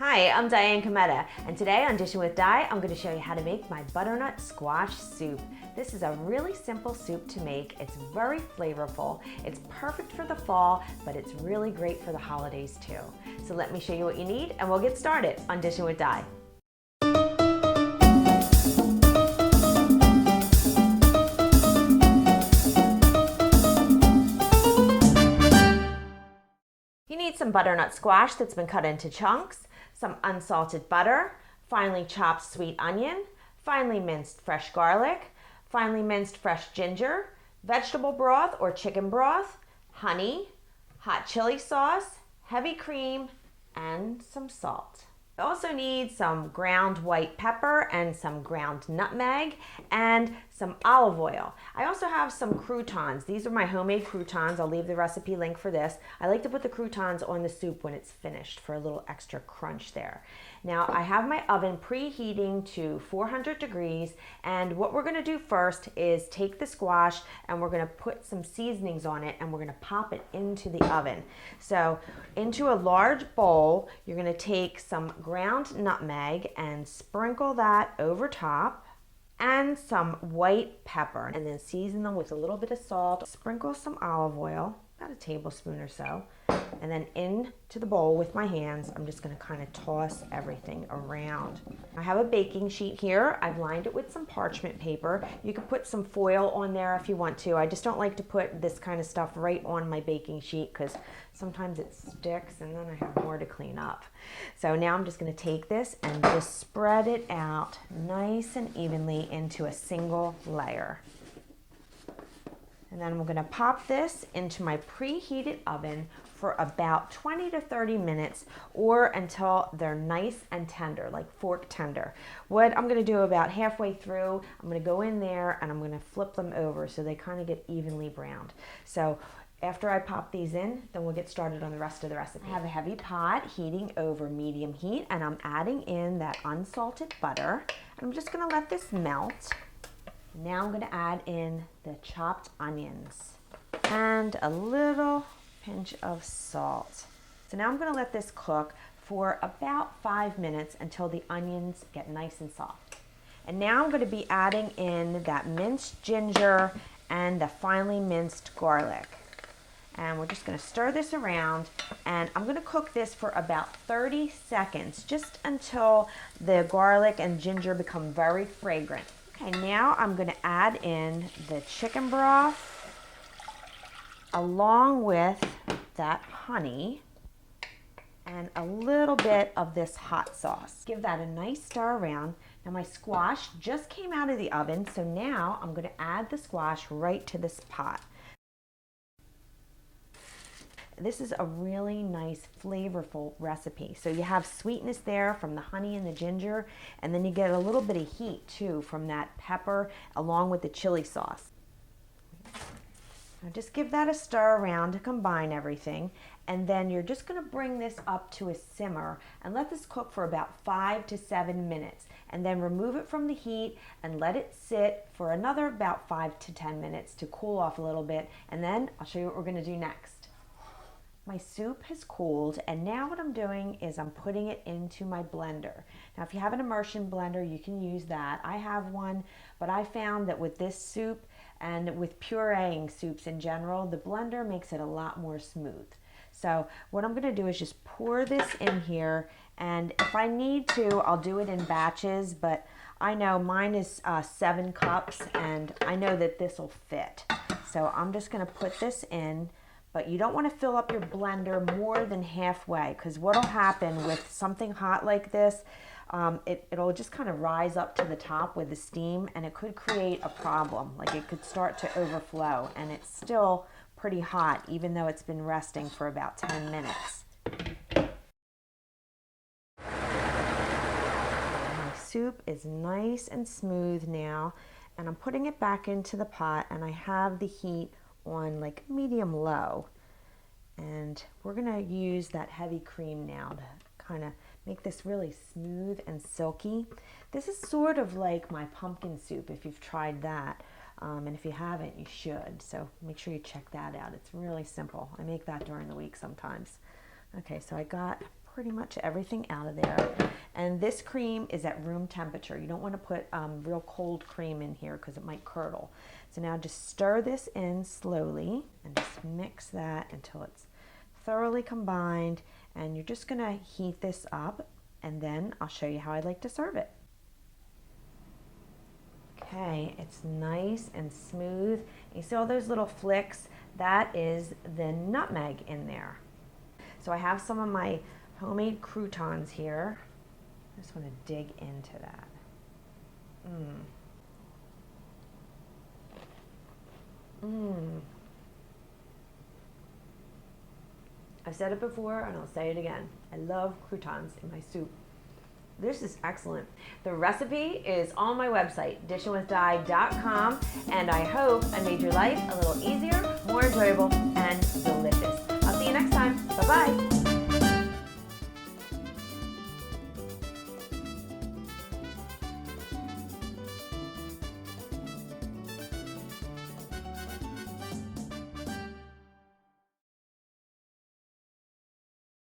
Hi, I'm Diane Kometa, and today on Dishin with Di, I'm going to show you how to make my butternut squash soup. This is a really simple soup to make. It's very flavorful. It's perfect for the fall, but it's really great for the holidays too. So let me show you what you need, and we'll get started on Dishin with Di. You need some butternut squash that's been cut into chunks, some unsalted butter, finely chopped sweet onion, finely minced fresh garlic, finely minced fresh ginger, vegetable broth or chicken broth, honey, hot chili sauce, heavy cream, and some salt. You also need some ground white pepper and some ground nutmeg and some olive oil. I also have some croutons. These are my homemade croutons. I'll leave the recipe link for this. I like to put the croutons on the soup when it's finished for a little extra crunch there. Now I have my oven preheating to 400 degrees, and what we're gonna do first is take the squash and we're gonna put some seasonings on it and we're gonna pop it into the oven. So into a large bowl, you're gonna take some ground nutmeg and sprinkle that over top, and some white pepper, and then season them with a little bit of salt. Sprinkle some olive oil, about a tablespoon or so, and then into the bowl with my hands, I'm just gonna kind of toss everything around. I have a baking sheet here. I've lined it with some parchment paper. You can put some foil on there if you want to. I just don't like to put this kind of stuff right on my baking sheet because sometimes it sticks and then I have more to clean up. So now I'm just gonna take this and just spread it out nice and evenly into a single layer. And then we're gonna pop this into my preheated oven for about 20 to 30 minutes or until they're nice and tender, like fork tender. What I'm gonna do about halfway through, I'm gonna go in there and I'm gonna flip them over so they kind of get evenly browned. So after I pop these in, then we'll get started on the rest of the recipe. I have a heavy pot heating over medium heat and I'm adding in that unsalted butter. I'm just gonna let this melt. Now I'm going to add in the chopped onions and a little pinch of salt. So now I'm going to let this cook for about 5 minutes until the onions get nice and soft. And now I'm going to be adding in that minced ginger and the finely minced garlic. And we're just going to stir this around, and I'm going to cook this for about 30 seconds, just until the garlic and ginger become very fragrant. Okay, now I'm going to add in the chicken broth along with that honey and a little bit of this hot sauce. Give that a nice stir around. Now my squash just came out of the oven, so now I'm going to add the squash right to this pot. This is a really nice, flavorful recipe. So you have sweetness there from the honey and the ginger, and then you get a little bit of heat too from that pepper along with the chili sauce. Now just give that a stir around to combine everything, and then you're just gonna bring this up to a simmer and let this cook for about 5 to 7 minutes, and then remove it from the heat and let it sit for another about 5 to 10 minutes to cool off a little bit, and then I'll show you what we're gonna do next. My soup has cooled, and now what I'm doing is I'm putting it into my blender. Now if you have an immersion blender, you can use that. I have one, but I found that with this soup and with pureeing soups in general, the blender makes it a lot more smooth. So what I'm gonna do is just pour this in here, and if I need to, I'll do it in batches, but I know mine is 7 cups, and I know that this will fit. So I'm just gonna put this in. But you don't want to fill up your blender more than halfway, because what will happen with something hot like this, it'll just kind of rise up to the top with the steam, and it could create a problem. Like it could start to overflow, and it's still pretty hot even though it's been resting for about 10 minutes. My soup is nice and smooth now, and I'm putting it back into the pot, and I have the heat on like medium low, and we're gonna use that heavy cream now to kind of make this really smooth and silky. This is sort of like my pumpkin soup if you've tried that, and if you haven't, you should, so make sure you check that out. It's really simple. I make that during the week sometimes. Okay, so I got pretty much everything out of there. And this cream is at room temperature. You don't want to put real cold cream in here because it might curdle. So now just stir this in slowly and just mix that until it's thoroughly combined. And you're just going to heat this up, and then I'll show you how I like to serve it. Okay, it's nice and smooth. You see all those little flicks? That is the nutmeg in there. So I have some of my homemade croutons here. I just want to dig into that. I've said it before and I'll say it again. I love croutons in my soup. This is excellent. The recipe is on my website, dishinwithdi.com, and I hope I made your life a little easier, more enjoyable, and delicious. I'll see you next time. Bye-bye.